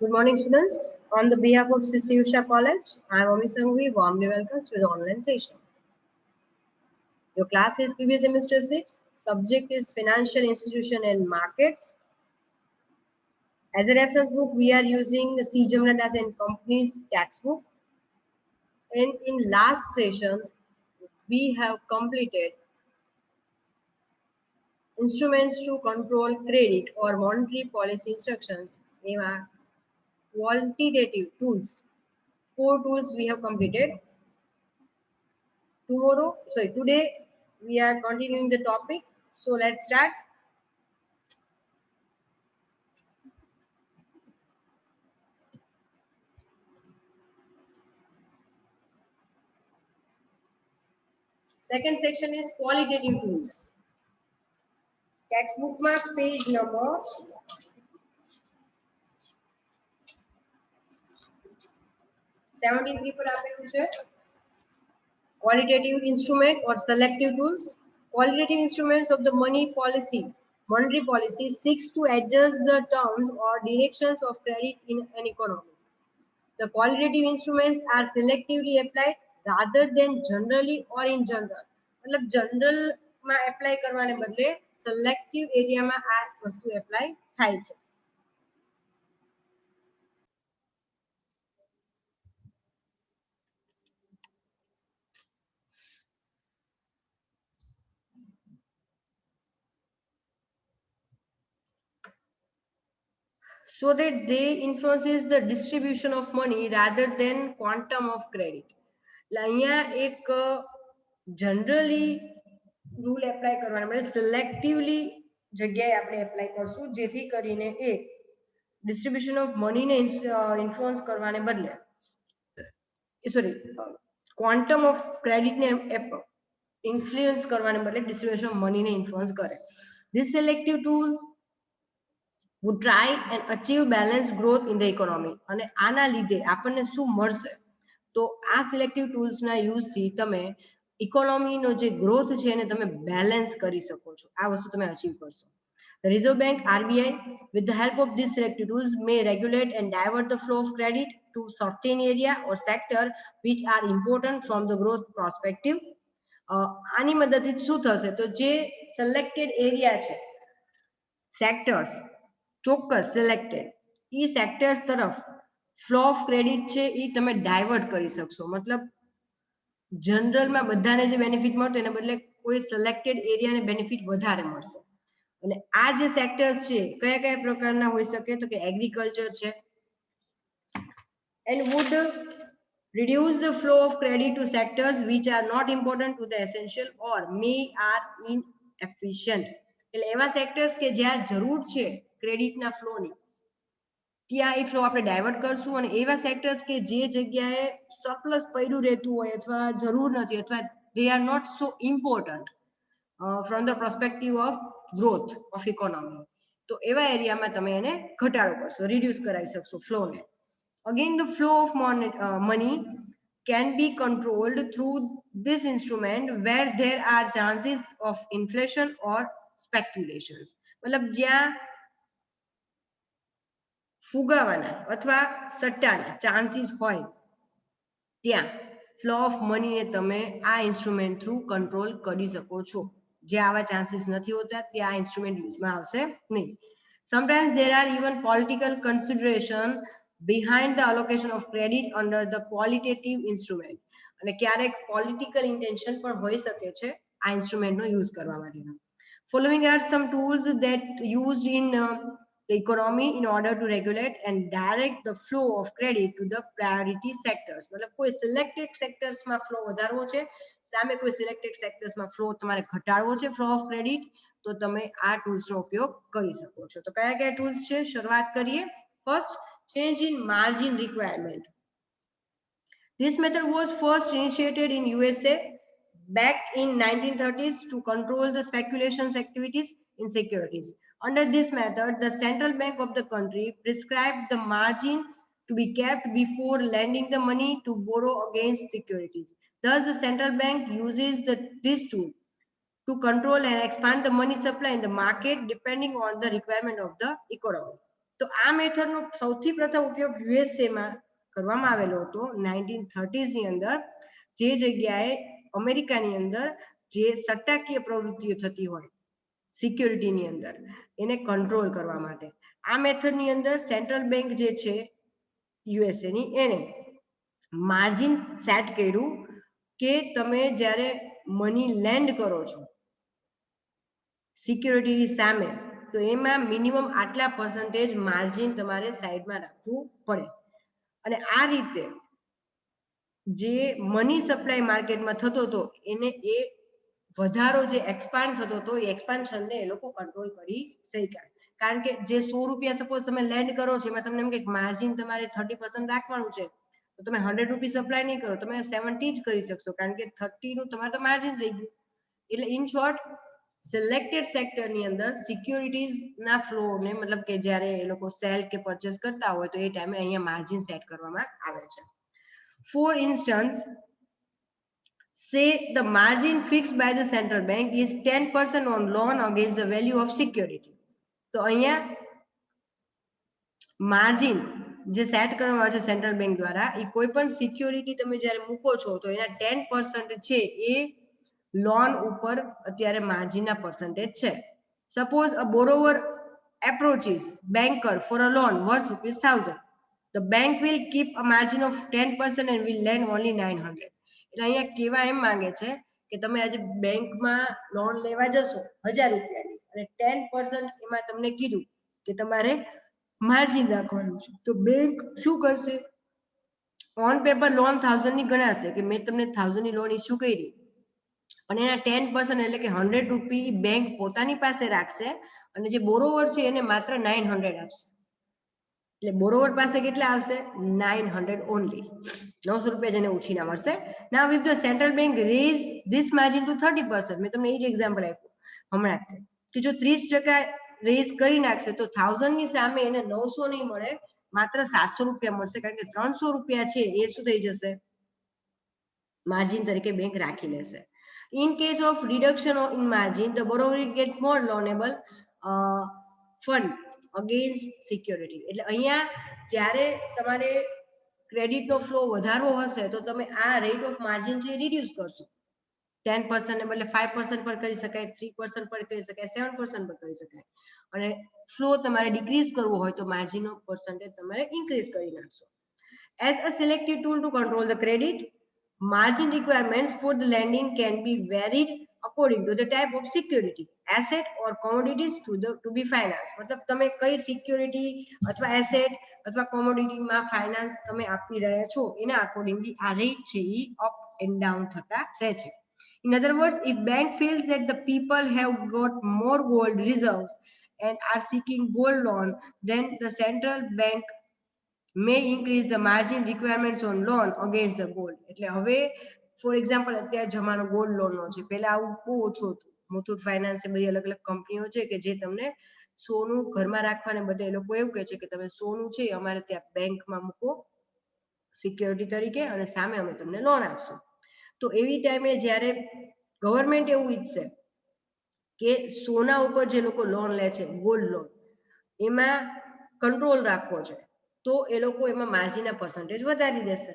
Good morning, students. On the behalf of Sri Usha College, I am Ami Sangvi. Warmly welcome to the online session. Your class is previous semester 6. Subject is Financial Institution and Markets. As a reference book, we are using the C. Jamnadas and Company's textbook. And in last session, we have completed instruments to control credit or monetary policy instructions. They are quantitative tools. 4 tools we have completed. Today we are continuing the topic. So let's start. Second section is qualitative tools. Textbook mark page number 73 पर આપેલું છે. Qualitative instrument or selective tools. Qualitative instruments of the monetary policy seeks to adjust the terms or directions of credit in an economy. The qualitative instruments are selectively applied rather than generally or in general. मतलब general માં apply કરવાને બદલે selective area માં આ વસ્તુ apply થાય છે. So that they influences the distribution of money rather than quantum of credit. અહીંયા એક generally rule apply કરવાના બદલે selectively જગ્યાએ આપણે apply કરશું જેથી કરીને એ distribution of money ને influence કરવાને બદલે quantum of credit ને influence કરવાને બદલે distribution of money ને influence કરે. These selective tools would try and achieve balanced growth in the economy. અને આના લીધે આપણને શું મળશે? તો આ સિલેક્ટિવ ટૂલ્સના યુઝથી તમે ઇકોનોમીનો જે ગ્રોથ છે એને તમે બેલેન્સ કરી શકો છો. આ વસ્તુ તમે અચીવ કરશો. The Reserve Bank RBI with the help of these selective tools may regulate and divert the flow of credit to certain area or sector which are important from the growth perspective. આની મદદથી શું થશે? તો જે selected area છે, sectors ચોક્કસ selected એ sectors તરફ flow of credit છે એ તમે ડાયવર્ટ કરી શકશો. મતલબ જનરલમાં બધાને જે બેનિફિટ મળતો એને બદલે કોઈ સિલેક્ટેડ એરિયાને બેનિફિટ વધારે મળશે. અને આ જે સેક્ટર્સ છે કયા કયા પ્રકારના હોઈ શકે? તો કે એગ્રીકલ્ચર છે and would reduce the flow of credit to sectors which are not important to the essential or may are inefficient. એટલે એવા સેક્ટર્સ કે જ્યાં જરૂર છે ક્રેડિટના ફ્લોની ત્યાં એ ફ્લો આપણે ડાયવર્ટ કરશું અને એવા સેક્ટર્સ કે જે જગ્યાએ સરપ્લસ પડ્યું રહેતું હોય અથવા જરૂર નથી અથવા they are not so important from the perspective of growth of economy. તો એવા એરિયામાં તમે એને ઘટાડો કરશો, રિડ્યુસ કરાવી શકશો ફ્લોને. Again, the flow of money can be controlled through this instrument where there are chances of inflation or speculations. मतलब જ્યાં ફુગાવાના અથવા સટ્ટાના ચાન્સીસ હોય ત્યાં ફ્લો ઓફ મનીને તમે આ ઇન્સ્ટ્રુમેન્ટ થ્રુ કંટ્રોલ કરી શકો છો. જે આવા ચાન્સીસ નથી હોતા ત્યાં આ ઇન્સ્ટ્રુમેન્ટ યુઝમાં આવશે નહીં. Sometimes there are even political consideration behind the allocation of credit under the qualitative instrument. અને ક્યારેક પોલિટિકલ ઇન્ટેન્શન પણ હોઈ શકે છે આ ઇન્સ્ટ્રુમેન્ટનો યુઝ કરવા માટેનો. Following are some tools that used in the economy in order to regulate and direct the flow of credit to the priority sectors. मतलब कोई selected sectors માં flow વધારવો છે, સામે કોઈ selected sectors માં flow તમારે ઘટાડવો છે flow of credit, તો તમે આ tools નો ઉપયોગ કરી શકો છો. તો કયા કયા tools છે? શરૂઆત કરીએ. First, change in margin requirement. This method was first initiated in USA back in 1930s to control the speculations activities in securities. Under this method, the central bank of the country prescribed the margin to be kept before lending the money to borrow against securities. Thus, the central bank uses this tool to control and expand the money supply in the market depending on the requirement of the economy. તો આ મેથડનો સૌથી પ્રથમ ઉપયોગ USA માં કરવામાં આવેલો હતો 1930s ની અંદર, જે જગ્યાએ અમેરિકાની અંદર જે સટ્ટાકીય પ્રવૃત્તિઓ થતી હોય સિક્યોરિટીની અંદર એને કંટ્રોલ કરવા માટે આ મેથડની અંદર સેન્ટ્રલ બેંક જે છે યુએસએ ની એને માર્જિન સેટ કર્યું કે તમે જ્યારે મની લેન્ડ કરો છો સિક્યોરિટીની સામે તો એમાં મિનિમમ આટલા પર્સન્ટેજ માર્જિન તમારે સાઈડમાં રાખવું પડે અને આ રીતે જે મની સપ્લાય માર્કેટમાં થતો હતો એને એ વધારો જે એક્સપાન્ડ થતો હતો એ એક્સપાન્શનને એ લોકો કંટ્રોલ કરી શક્યા કારણ કે જે 100 રૂપિયા સપોઝ તમે લેન્ડ કરો છો એમાં તમને એમ કે માર્જિન તમારે 30% રાખવાનું છે તો તમે 100 રૂપિયા સપ્લાય નહીં કરો તમે 70 જ કરી શકશો કારણ કે 30 નું તમારે તો માર્જિન રહી ગયું એટલે ઇન શોર્ટ સિલેક્ટેડ સેક્ટરની અંદર સિક્યોરિટીઝ ના ફ્લો ને મતલબ કે જ્યારે એ લોકો સેલ કે પરચેસ કરતા હોય તો એ ટાઈમે અહીંયા માર્જિન સેટ કરવામાં આવે છે. For instance, say the margin fixed by the central bank is 10% on loan against the value of security. તો અહીંયા માર્જિન જે સેટ કરવામાં આવે છે સેન્ટ્રલ બેંક દ્વારા એ કોઈ પણ સિક્યોરિટી તમે જ્યારે મૂકો છો તો એના 10% છે એ લોન ઉપર અત્યારે માર્જિનના પર્સન્ટેજ છે. Suppose a બોરોવર approaches banker for a loan worth ₹1000. The bank will keep a margin of 10% and will lend only 900. એટલે અહીંયા કેવા એમ માંગે છે કે તમે આજે બેંકમાં લોન લેવા જશો 1000 રૂપિયાની અને 10% એમાં તમને કીધું કે તમારે માર્જિન રાખવાનું છે તો બેંક શું કરશે ઓન પેપર લોન 1000 ની ગણાશે કે મેં તમને 1000 ની લોન ઇસ્યુ કરી અને એના 10% એટલે કે 100 રૂપિયા બેંક પોતાની પાસે રાખશે અને જે બોરોવર છે એને માત્ર 900 આપશે એટલે બોરોવર પાસે કેટલા આવશે 900 ઓનલી 900 રૂપિયા જેને ઉછીના મળશે. Now if the central bank raise this margin to 30%, મેં તમને એ જ એક્ઝામ્પલ આપ્યું હમણાં કે જો 30% રેઝ કરી નાખશે તો 1000 ની સામે એને 900 નહીં મળે માત્ર 700 રૂપિયા મળશે કારણ કે 300 રૂપિયા છે એ શું થઈ જશે માર્જિન તરીકે બેંક રાખી લેશે. In case of reduction in margin, the borrower gets more loanable fund against security. એટલે અહીંયા જ્યારે તમારે ક્રેડિટનો ફ્લો વધારવો હશે તો તમે આ રેટ ઓફ માર્જિન છે રિડ્યુસ કરશો 10% ને બદલે 5% પર કરી શકાય 3% પર કરી શકાય 7% પર કરી શકાય અને ફ્લો તમારે ડિક્રીઝ કરવો હોય તો માર્જિનનો પર્સન્ટેજ તમારે ઇન્ક્રીઝ કરી નાખશો. As a selective tool to control the credit, margin requirements for the lending can be varied according to the type of security, asset or commodities to be financed. मतलब તમે કઈ security અથવા asset અથવા કોમોડિટીમાં finance તમે આપી રહ્યા છો એના અકોર્ડિંગલી આ રેટ છે એ અપ એન્ડ ડાઉન થતા રહે છે. In other words, if bank feels that the people have got more gold reserves and are seeking gold loan, then the central bank may increase the margin requirements on loan against the gold. એટલે હવે for example અત્યારે જમાનો gold લોનનો છે પહેલા આવું બહુ ઓછું હતું મુથુટ ફાઇનાન્સ એ બધી અલગ અલગ કંપનીઓ છે કે જે તમને સોનું ઘરમાં રાખવાને બદલે એ લોકો એવું કહે છે કે તમે સોનું છે અમારે ત્યાં બેંકમાં મૂકો સિક્યોરિટી તરીકે અને સામે અમે તમને લોન આપશું. તો એવી ટાઈમે જ્યારે ગવર્મેન્ટ એવું ઈચ્છે કે સોના ઉપર જે લોકો લોન લે છે ગોલ્ડ લોન એમાં કંટ્રોલ રાખવો છે તો એ લોકો એમાં માર્જિનના પર્સન્ટેજ વધારી દેશે.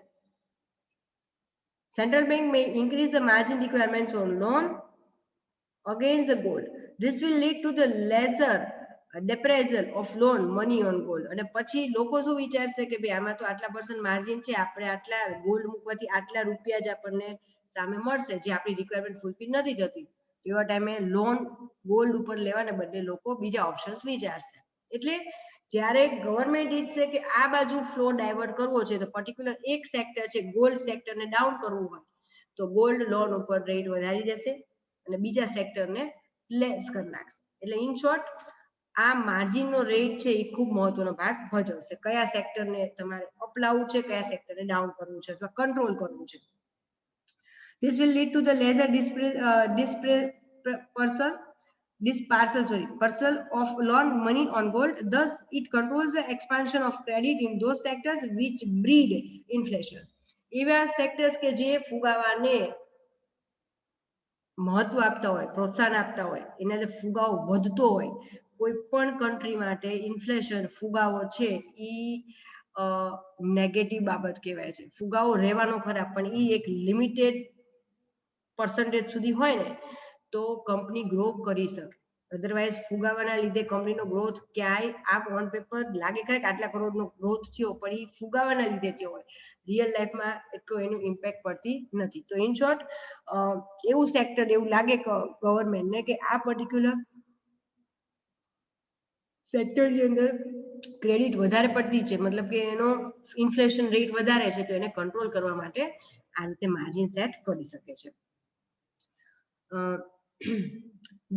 Central bank may increase the margin requirements on loan against the gold. This will lead to the lesser depreciation of loan money on gold. અને પછી લોકો શું વિચારશે કે ભાઈ આમાં તો આટલા પર્સન્ટ માર્જિન છે આપણે આટલા ગોલ્ડ મૂકવાથી આટલા રૂપિયા જ આપણને સામે મળશે જે આપણી રિક્વાયરમેન્ટ ફૂલફિલ નથી થતી એવા ટાઈમે લોન ગોલ્ડ ઉપર લેવાને બદલે લોકો બીજા ઓપ્શન્સ વિચારશે. એટલે જ્યારે ગવર્મેન્ટ ઈચ્છે કે આ બાજુ ફ્લો ડાયવર્ટ કરવો છે તો પર્ટિક્યુલર એક સેક્ટર છે ગોલ્ડ સેક્ટરને ડાઉન કરવું હોય તો ગોલ્ડ લોન ઉપર રેટ વધારી દેશે અને બીજા સેક્ટરને લેસ કરી નાખશે. એટલે ઇન શોર્ટ આ માર્જિનનો રેટ છે એ ખૂબ મહત્વનો ભાગ ભજવશે કયા સેક્ટરને તમારે અપ લાવવું છે કયા સેક્ટરને ડાઉન કરવું છે અથવા કંટ્રોલ કરવું છે. This will lead to the lesser dispersal of loan money on gold. Thus, it controls the expansion of credit in those sectors which breed inflation. એવા સેક્ટર્સ કે જે ફુગાવાને મહત્વ આપતા હોય પ્રોત્સાહન આપતા હોય એના જે ફુગાવો વધતો હોય કોઈ પણ કન્ટ્રી માટે ઇન્ફ્લેશન ફુગાવો છે એ નેગેટિવ બાબત કહેવાય છે. ફુગાવો રહેવાનો ખરા, પણ એ એક લિમિટેડ પર્સન્ટેજ સુધી હોય ને તો કંપની ગ્રો કરી શકે. અધરવાઇઝ ફુગાવાના લીધે કંપનીનો ગ્રોથ ક્યાંય આપ ઓન પેપર લાગે ખરે કે આટલા કરોડનો ગ્રોથ થયો, પણ એ ફુગાવાના લીધે થયો હોય, રિયલ લાઈફમાં એટલો એનું ઇમ્પેક્ટ પડતી નથી. તો ઇન શોર્ટ એવું સેક્ટર એવું લાગે ગવર્મેન્ટને કે આ પર્ટિક્યુલર સેક્ટરની અંદર ક્રેડિટ વધારે પડતી છે, મતલબ કે એનો ઇન્ફ્લેશન રેટ વધારે છે, તો એને કંટ્રોલ કરવા માટે આ રીતે માર્જિન સેટ કરી શકે છે.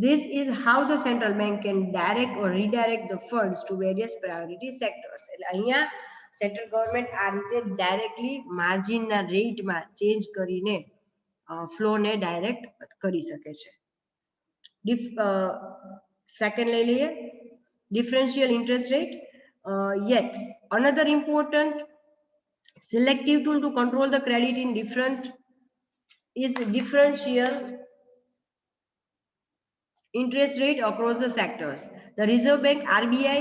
This is how the central bank can direct or redirect the funds to various priority sectors. એટલે અહીંયા સેન્ટ્રલ ગવર્મેન્ટ આ રીતે ડાયરેક્ટલી માર્જિનના રેટમાં ચેન્જ કરીને ફ્લોને ડાયરેક્ટ કરી શકે છે. સેકન્ડ લઈ લઈએ, differential interest rate. Yet another important selective tool to control the credit in different is the differential interest rate across the sectors. The Reserve Bank RBI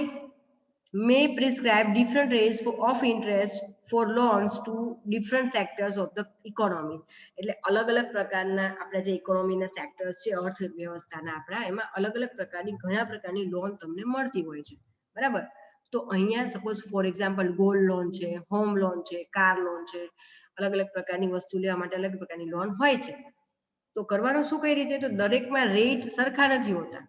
may prescribe different rates of interest for loans to different sectors of the economy. એટલે અલગ-અલગ પ્રકારના આપણા જે ઇકોનોમીના sectors છે, અર્થવ્યવસ્થાના આપણા, એમાં અલગ-અલગ પ્રકારની ઘણા પ્રકારની લોન તમને મળતી હોય છે, બરાબર. તો અહીંયા suppose for example gold loan છે, હોમ લોન છે, કાર લોન છે, અલગ-અલગ પ્રકારની વસ્તુ લેવા માટે અલગ પ્રકારની લોન હોય છે. તો કરવાનું શું કઈ રીતે, તો દરેકમાં રેટ સરખા નથી હોતા.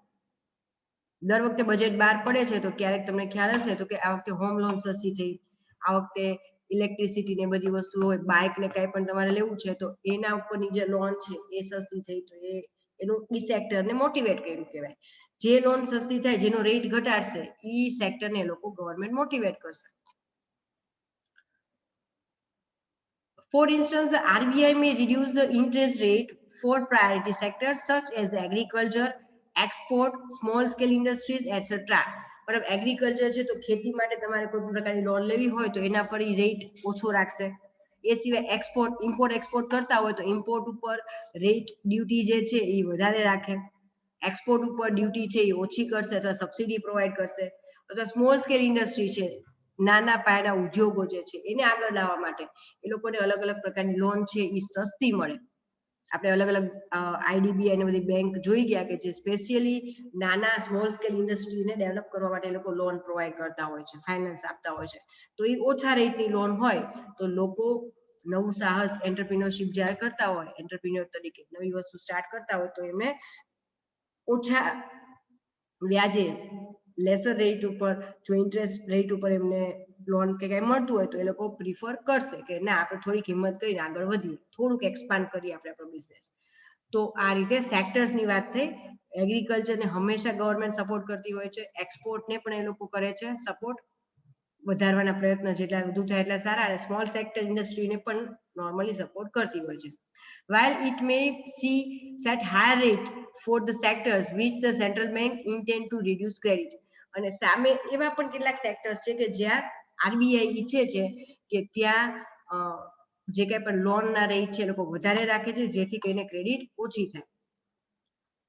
દર વખતે બજેટ બહાર પડે છે તો ક્યારેક તમને ખ્યાલ હશે તો કે આ વખતે હોમ લોન સસ્તી થઈ, આ વખતે ઇલેક્ટ્રિસિટી ને બધી વસ્તુ હોય, બાઇક ને કાંઈ પણ તમારે લેવું છે તો એના ઉપરની જે લોન છે એ સસ્તી થઈ, તો એનું ઈ સેક્ટરને મોટિવેટ કર્યું કહેવાય. જે લોન સસ્તી થાય, જેનો રેટ ઘટાડશે, ઈ સેક્ટરને લોકો ગવર્મેન્ટ મોટિવેટ કરશે. For instance, the RBI may reduce the interest rate for priority sectors such as the agriculture, export, small scale industries, etc. મતલબ એગ્રીકલ્ચર છે તો ખેતી માટે તમારે કોઈ પણ પ્રકારની લોન લેવી હોય તો એના પર રેટ ઓછો રાખશે. એ સિવાય ઇમ્પોર્ટ એક્સપોર્ટ કરતા હોય તો ઇમ્પોર્ટ ઉપર રેટ ડ્યુટી જે છે એ વધારે રાખે, એક્સપોર્ટ ઉપર ડ્યુટી છે એ ઓછી કરશે અથવા સબસિડી પ્રોવાઈડ કરશે. અથવા સ્મોલ સ્કેલ ઇન્ડસ્ટ્રી છે, નાના પાયાના ઉદ્યોગો જે છે એને આગળ લાવવા માટે એ લોકોને અલગ અલગ પ્રકારની લોન છે એ સસ્તી મળે. આપણે અલગ અલગ આઈડીબીઆઈ ને બધી બેંક જોઈ ગયા કે જે સ્પેશિયલી નાના સ્મોલ સ્કેલ ઇન્ડસ્ટ્રીને ડેવલપ કરવા માટે એ લોકો લોન પ્રોવાઈડ કરતા હોય છે, ફાઇનાન્સ આપતા હોય છે. તો એ ઓછા રેટની લોન હોય તો લોકો નવું સાહસ એન્ટરપ્રિન્યોરશિપ જ્યારે કરતા હોય, એન્ટરપ્રિન્યોર તરીકે નવી વસ્તુ સ્ટાર્ટ કરતા હોય તો એમને ઓછા વ્યાજે લેસર રેટ ઉપર, જો ઇન્ટરેસ્ટ રેટ ઉપર એમને લોન કે કઈ મળતું હોય તો એ લોકો પ્રિફર કરશે કે ના આપણે થોડીક હિંમત કરીને આગળ વધીએ, થોડુંક એક્સપાન્ડ કરીએ આપણે આપણો બિઝનેસ. તો આ રીતે સેક્ટર્સની વાત થઈ. એગ્રીકલ્ચરને હંમેશા ગવર્મેન્ટ સપોર્ટ કરતી હોય છે, એક્સપોર્ટને પણ એ લોકો કરે છે સપોર્ટ, વધારવાના પ્રયત્ન જેટલા વધુ થાય એટલા સારા, અને સ્મોલ સેક્ટર ઇન્ડસ્ટ્રીને પણ નોર્મલી સપોર્ટ કરતી હોય છે. While it may see set higher rate for the sectors which the central bank intend to reduce credit. અને સામે એવા પણ કેટલાક સેક્ટર્સ છે કે જ્યાં આરબીઆઈ ઈચ્છે છે કે ત્યાં જે કંઈ પણ લોનના રેટ છે એ લોકો વધારે રાખે છે જેથી કરીને ક્રેડિટ ઓછી થાય.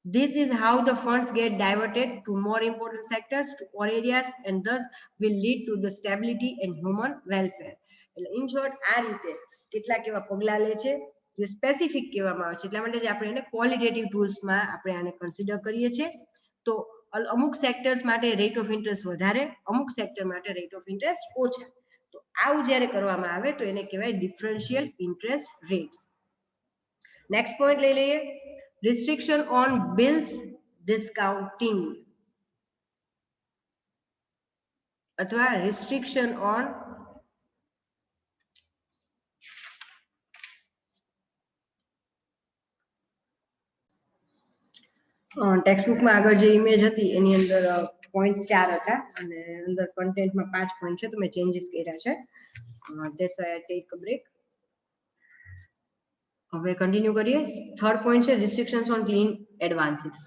This is how the funds get diverted to more important sectors or areas and thus will lead to the stability and human welfare. એટલે ઇન શોર્ટ આ રીતે કેટલાક એવા પગલા લે છે જે સ્પેસિફિક કહેવામાં આવે છે, એટલા માટે જ આપણે એને ક્વોલિટેટિવ ટૂલ્સમાં આપણે આને કન્સિડર કરીએ છીએ. તો અમુક સેક્ટર્સ માટે રેટ ઓફ ઇન્ટરેસ્ટ વધારે, અમુક સેક્ટર માટે રેટ ઓફ ઇન્ટરેસ્ટ ઓછા. તો આવું જ્યારે કરવામાં આવે તો એને કહેવાય differential interest rates. Next point લઈ લઈએ, restriction on bills discounting અથવા restriction on ટેક્સ્ટબુકમાં આગળ જે ઇમેજ હતી એની અંદર પોઈન્ટ્સ 4 હતા અને અંદર કન્ટેન્ટમાં 5 પોઈન્ટ છે, તો મેં ચેન્જીસ કર્યા છે. That's why I take a break. હવે કન્ટિન્યુ કરીએ. થર્ડ પોઈન્ટ છે restrictions on clean advances.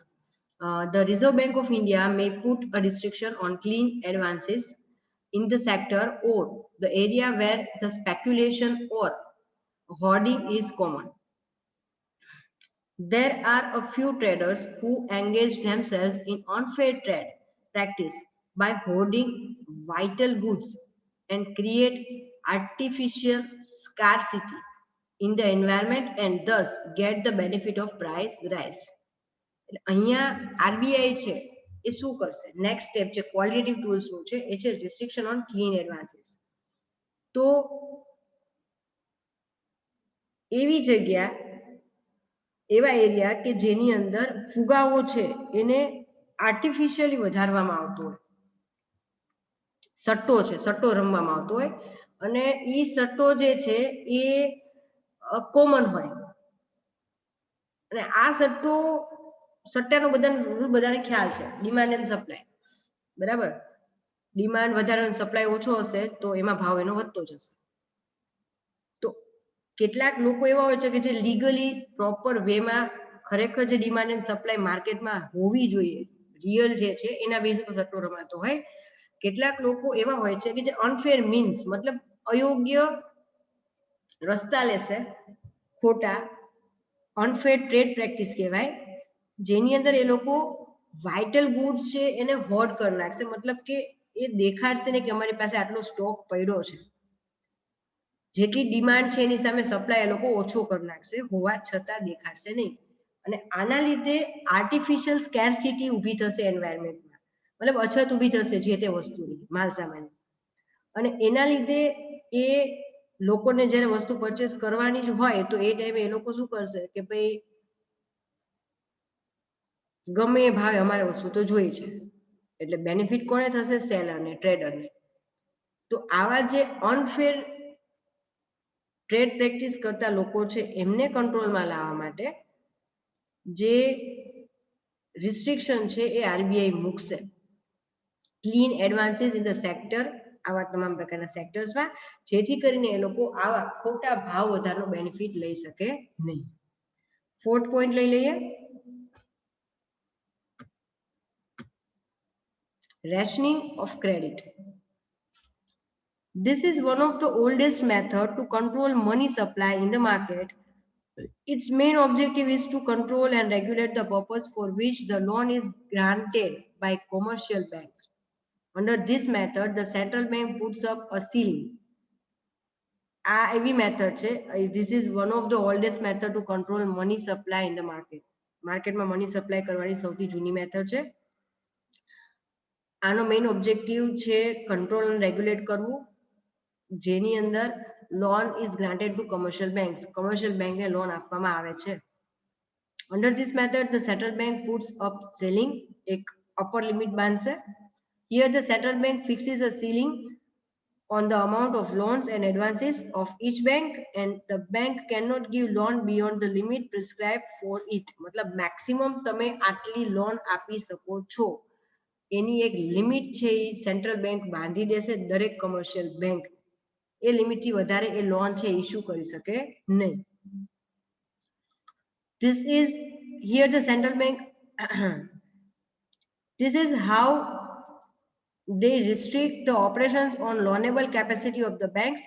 The Reserve Bank of India may put a restriction on clean advances in the sector or the area where the speculation or hoarding is common. There are a few traders who engage themselves in unfair trade practice by hoarding vital goods and create artificial scarcity in the environment and thus get the benefit of price rise. અહીંયા RBI છે એ શું કરશે? Next step છે qualitative tools નું છે, એ છે restriction on clean advances. તો એવી જગ્યા, એવા એરિયા કે જેની અંદર ફુગાવો છે એને આર્ટિફિશિયલી વધારવામાં આવતો હોય, સટ્ટો છે, સટ્ટો રમવામાં આવતો હોય અને એ સટ્ટો જે છે એ કોમન હોય અને આ સટ્ટો સટ્ટાનો બધાને ખ્યાલ છે, ડિમાન્ડ એન્ડ સપ્લાય, બરાબર. ડિમાન્ડ વધારે અને સપ્લાય ઓછો હશે તો એમાં ભાવ એનો વધતો જશે. તો કેટલાક લોકો એવા હોય છે કે જે લીગલી પ્રોપર વેમાં ખરેખર જે ડિમાન્ડ એન્ડ સપ્લાય માર્કેટમાં હોવી જોઈએ, રિયલ જે છે એના બેઝ પર સટ્ટો રમાતો હોય. કેટલાક લોકો એવા હોય છે કે જે અનફેર મીન્સ મતલબ અયોગ્ય રસ્તા લેશે, ખોટા અનફેર ટ્રેડ પ્રેક્ટિસ કહેવાય, જેની અંદર એ લોકો વાઇટલ ગુડ્સ છે એને હોર્ડ કરી નાખશે, મતલબ કે એ દેખાડશે ને કે અમારી પાસે આટલો સ્ટોક પડ્યો છે, જેટલી ડિમાન્ડ છે એની સામે સપ્લાય એ લોકો ઓછો કરી નાખશે, હોવા છતાં દેખાડશે નહીં. અને આના લીધે આર્ટિફિશિયલ સ્કેરસિટી ઊભી થશે એન્વાયરમેન્ટમાં, મતલબ અછત ઊભી થશે જે તે વસ્તુની, માલ સામાનની. અને એના લીધે એ લોકોને જ્યારે વસ્તુ પરચેસ કરવાની જ હોય તો એ ટાઈમે એ લોકો શું કરશે કે ભાઈ ગમે એ ભાવે અમારે વસ્તુ તો જોઈએ છે, એટલે બેનિફિટ કોને થશે? સેલરને, ટ્રેડરને. તો આવા જે અનફેર ટ્રેડ પ્રેક્ટિસ કરતા લોકો છે એમને કંટ્રોલમાં લાવવા માટે જે રિસ્ટ્રિક્શન છે એ આરબીઆઈ મૂકશે. Clean advances in the sector, આવા તમામ પ્રકારના સેક્ટર્સમાં, જેથી કરીને એ લોકો આવા ખોટા ભાવ વધારનો બેનિફિટ લઈ શકે નહીં. 4th પોઈન્ટ લઈ લઈએ, rationing of credit. This is one of the oldest method to control money supply in the market. Its main objective is to control and regulate the purpose for which the loan is granted by commercial banks. Under this method, the central bank puts up a ceiling. આ એવી method છે, this is one of the oldest method to control money supply in the market. માર્કેટમાં money supply કરવાની સૌથી જૂની method છે. આનો main objective છે કંટ્રોલ અને રેગ્યુલેટ કરવું, જેની અંદર loan is granted to commercial banks, commercial બેંકને લોન આપવામાં આવે છે. Under this method the central bank puts up ceiling, એક અપર લિમિટ બાંધશે. Here the central bank fixes a ceiling on the amount of loans and advances of each bank and the bank cannot give loan beyond the limit prescribed for it. मतलब maximum તમે આટલી loan આપી શકો છો એની એક limit છે એ central bank બાંધી દેશે દરેક કમર્શિયલ બેંક. એ લિમિટથી વધારે એ લોન છે ઇશ્યુ કરી શકે નહીં. This is here the central bank this is how they restrict the operations on loanable capacity of the banks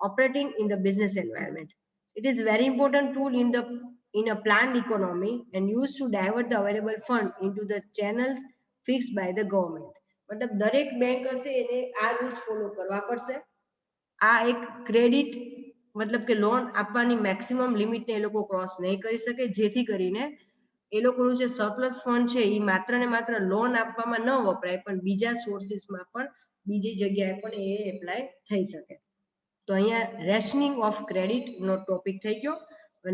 operating in the business environment. It is very important tool in a planned economy and used to divert the available fund into the channels fixed by the government. मतलब દરેક bank હશે એને આ rules follow કરવા પડશે. આ એક credit મતલબ કે લોન આપવાની મેક્સિમમ લિમિટને એ લોકો ક્રોસ નહીં કરી શકે, જેથી કરીને એ લોકોનું જે સરપ્લસ ફંડ છે એ માત્ર ને માત્ર લોન આપવામાં ન વપરાય પણ બીજા સોર્સિસમાં પણ બીજી જગ્યાએ પણ એ એપ્લાય થઈ શકે. તો અહીંયા રેશનિંગ ઓફ ક્રેડિટ નો ટોપિક થઈ ગયો.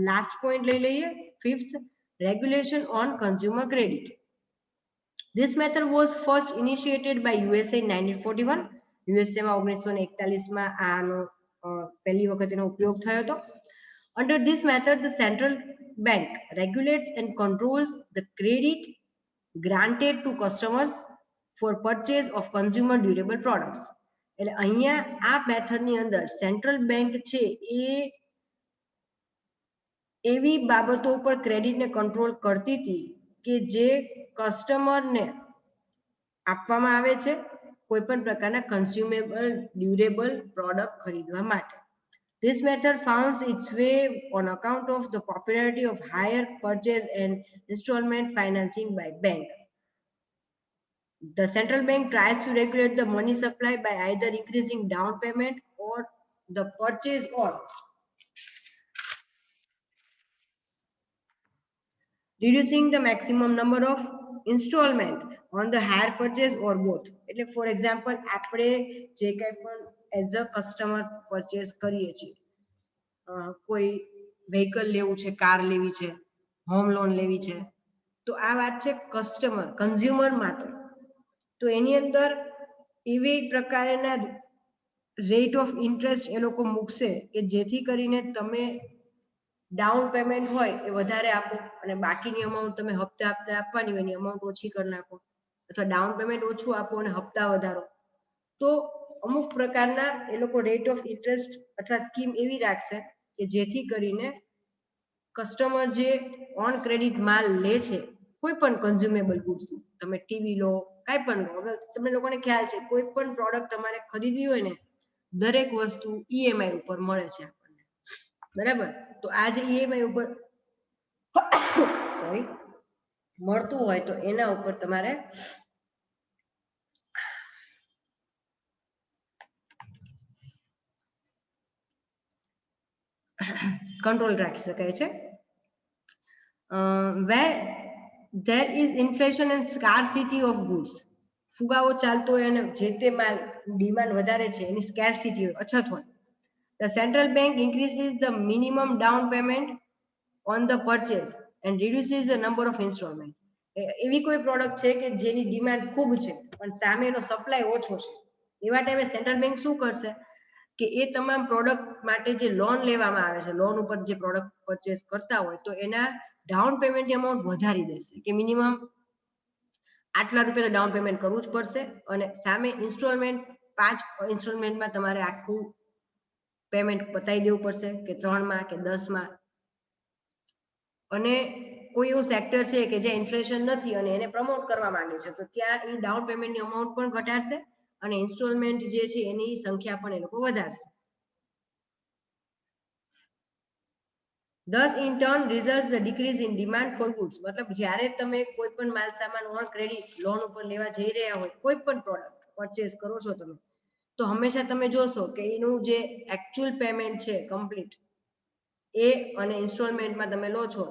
લાસ્ટ પોઈન્ટ લઈ લઈએ, 5th, regulation on consumer credit. This method was first initiated by USA in 1941. USA માં 1941 માં આનો પહેલી વખત એનો ઉપયોગ થયો હતો. Under this method, the central bank regulates and controls the credit granted to customers for purchase of consumer durable products. એટલે અહીંયા આ મેથડની અંદર સેન્ટ્રલ બેંક છે એ એવી બાબતો ઉપર ક્રેડિટને કંટ્રોલ કરતી હતી કે જે કસ્ટમરને આપવામાં આવે છે કોઈ પણ પ્રકારના કન્ઝ્યુમેબલ ડ્યુરેબલ પ્રોડક્ટ ખરીદવા માટે. This method found its way on account of the popularity of higher purchase and installment financing by bank. The central bank tries to regulate the money supply by either increasing down payment or the purchase or reducing the maximum number of installment on the hire purchase or both. એટલે for example આપણે જે કંઈ પણ as a customer purchase કરીએ છીએ, કોઈ vehicle લેવું છે, કાર લેવી છે, હોમ લોન લેવી છે, તો આ વાત છે કસ્ટમર કન્ઝ્યુમર માટે. તો એની અંદર એવી પ્રકારના રેટ ઓફ ઇન્ટરેસ્ટ એ લોકો મૂકશે કે જેથી કરીને તમે ડાઉન પેમેન્ટ હોય એ વધારે આપો અને બાકીની અમાઉન્ટ તમે હપ્તે હપ્તે આપવાની હોય એની અમાઉન્ટ ઓછી કરી નાખો, અથવા ડાઉન પેમેન્ટ ઓછું આપો અને હપ્તા વધારો. તો અમુક પ્રકારના એ લોકો રેટ ઓફ ઇન્ટરેસ્ટ અથવા સ્કીમ એવી રાખશે કે જેથી કરીને કસ્ટમર જે ઓન ક્રેડિટ માલ લે છે, કોઈ પણ કન્ઝ્યુમેબલ ગુડ્સ, તમે ટીવી લો, કાંઈ પણ લો, હવે તમને લોકોને ખ્યાલ છે કોઈ પણ પ્રોડક્ટ તમારે ખરીદવી હોય ને દરેક વસ્તુ ઈએમઆઈ ઉપર મળે છે આપણને, બરાબર? તો આ જે ઈએમઆઈ ઉપર સોરી મળતું હોય તો એના ઉપર તમારે કંટ્રોલ રાખી શકાય છે. where there is inflation and scarcity of goods, ફુગાવો ચાલતો હોય અને જે તે માલ ડિમાન્ડ વધારે છે એની સ્કેર્સિટી હોય, અછત હોય, the central bank increases the minimum down payment on the purchase and reduces the number of installment. એવી કોઈ પ્રોડક્ટ છે કે જેની ડિમાન્ડ ખૂબ છે પણ સામે એનો સપ્લાય ઓછો છે, એવા ટાઈમે સેન્ટ્રલ બેંક શું કરશે કે એ તમામ પ્રોડક્ટ માટે જે લોન લેવામાં આવે છે, લોન ઉપર જે પ્રોડક્ટ પરચેસ કરતા હોય તો એના ડાઉન પેમેન્ટની અમાઉન્ટ વધારી દેશે કે મિનિમમ આટલા રૂપિયા તો ડાઉન પેમેન્ટ કરવું જ પડશે અને સામે ઇન્સ્ટોલમેન્ટ 5 ઇન્સ્ટોલમેન્ટમાં તમારે આખું પેમેન્ટ પતાવી દેવું પડશે કે 3માં કે 10માં. અને કોઈ એવું સેક્ટર છે કે જે ઇન્ફ્લેશન નથી અને એને પ્રમોટ કરવા માંગે છે તો ત્યાં એ ડાઉન પેમેન્ટની અમાઉન્ટ પણ ઘટાડશે અને ઇન્સ્ટોલમેન્ટ જે છે એની સંખ્યા પણ એ લોકો વધારશે. Thus in turn results the decrease in demand for goods. મતલબ જ્યારે તમે કોઈ પણ માલ સામાન ઓન ક્રેડિટ લોન ઉપર લેવા જઈ રહ્યા હોય, કોઈ પણ પ્રોડક્ટ પરચેસ કરો છો તમે, તો હંમેશા તમે જોશો કે એનું જે એકચ્યુઅલ પેમેન્ટ છે કમ્પ્લીટ એ અને ઇન્સ્ટોલમેન્ટમાં તમે લો છો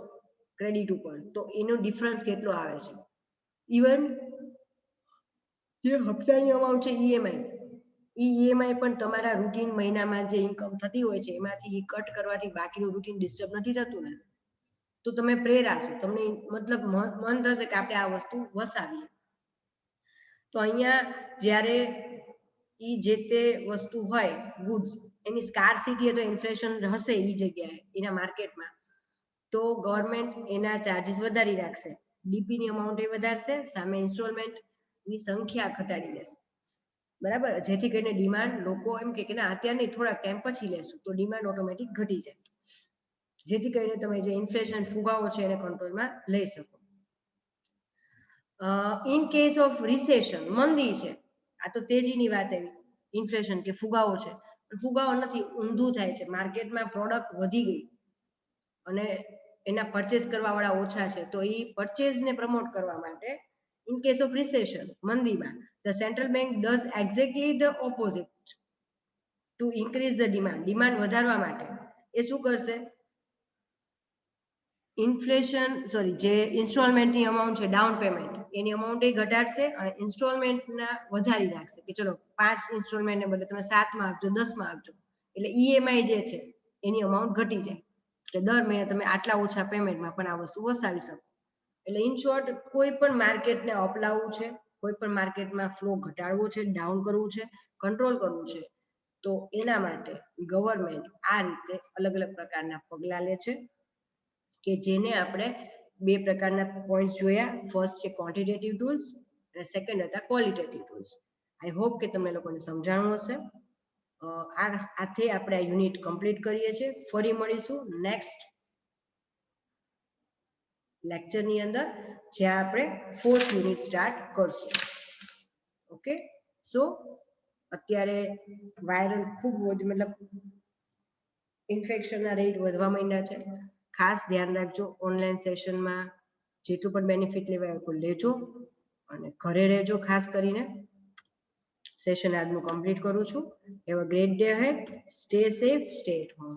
ક્રેડિટ ઉપર તો એનો ડિફરન્સ કેટલો આવે છે. ઇવન જે હપ્તાની અમાઉન્ટ છે ઈએમઆઈ પણ તમારા રૂટીન મહિનામાં જે ઇન્કમ થતી હોય છે એમાંથી કટ કરવાથી બાકીનું રૂટીન ડિસ્ટર્બ નથી થતું ને, તો તમે પ્રેરાશો, તમને મતલબ મન થશે કે આપણે આ વસ્તુ વસાવીએ. તો અહીંયા જ્યારે ઈ જે તે વસ્તુ હોય ગુડ્સ એની સ્કાર્સિટી અથવા ઇન્ફ્લેશન હશે એ જગ્યાએ એના માર્કેટમાં, તો ગવર્મેન્ટ એના ચાર્જીસ વધારી રાખશે, ડીપીની અમાઉન્ટ એ વધારશે, સામે ઇન્સ્ટોલમેન્ટની સંખ્યા ઘટાડી દેશે, બરાબર? જેથી કરીને ડિમાન્ડ લોકો એમ કે ના અત્યારે નહીં થોડાક ટાઈમ પછી લેશું તો ડિમાન્ડ ઓટોમેટિક ઘટી જાય, જેથી કરીને તમે જે ઇન્ફ્લેશન ફુગાવો છે એને કંટ્રોલમાં લઈ શકો. ઇન કેસ ઓફ રિસેશન, મંદી છે, આ તો તેજીની વાત આવી, ઇન્ફ્લેશન કે ફુગાવો છે, ફુગાવો નથી, ઊંધું થાય છે, માર્કેટમાં પ્રોડક્ટ વધી ગઈ અને એના પરચેસ કરવા વાળા ઓછા છે તો એ પરચેસને પ્રમોટ કરવા માટે in case of recession મંદીમાં the central bank does exactly the opposite to increase the demand વધારવા માટે એ શું કરશે, ઇન્ફ્લેશન જે ઇન્સ્ટોલમેન્ટની અમાઉન્ટ છે ડાઉન પેમેન્ટ એની અમાઉન્ટ એ ઘટાડશે અને ઇન્સ્ટોલમેન્ટના વધારી નાખશે કે ચલો 5 ઇન્સ્ટોલમેન્ટને બદલે તમે 7માં આપજો, 10માં આપજો, એટલે ઈએમઆઈ જે છે એની અમાઉન્ટ ઘટી જાય કે દર મહિને તમે આટલા ઓછા પેમેન્ટમાં પણ આ વસ્તુ વસાવી શકો. એટલે ઇન શોર્ટ કોઈ પણ માર્કેટને અપલાવવું છે, કોઈ પણ માર્કેટમાં ફ્લો ઘટાડવો છે, ડાઉન કરવું છે, કંટ્રોલ કરવું છે, તો એના માટે ગવર્મેન્ટ આ રીતે અલગ અલગ પ્રકારના પગલાં લે છે કે જેને આપણે બે પ્રકારના પોઈન્ટ્સ જોયા. ફર્સ્ટ છે ક્વોન્ટિટેટિવ ટૂલ્સ અને સેકન્ડ હતા ક્વોલિટેટિવ ટૂલ્સ. આઈ હોપ કે તમને લોકોને સમજાણું હશે. આથી આપણે આ યુનિટ કમ્પ્લીટ કરીએ છીએ. ફરી મળીશું નેક્સ્ટ લેક્ચરની અંદર જ્યાં આપણે 4th યુનિટ સ્ટાર્ટ કરશું. ઓકે, સો અત્યારે વાયરલ ખૂબ મતલબ ઇન્ફેક્શનના રેટ વધવા માંડ્યા છે. ખાસ ધ્યાન રાખજો, ઓનલાઈન સેશનમાં જેટલું પણ બેનિફિટ લેવાય એટલું લેજો અને ઘરે રહેજો ખાસ કરીને. સેશન આજનું કમ્પ્લીટ કરું છું. Have a great day ahead. Stay safe, stay at home.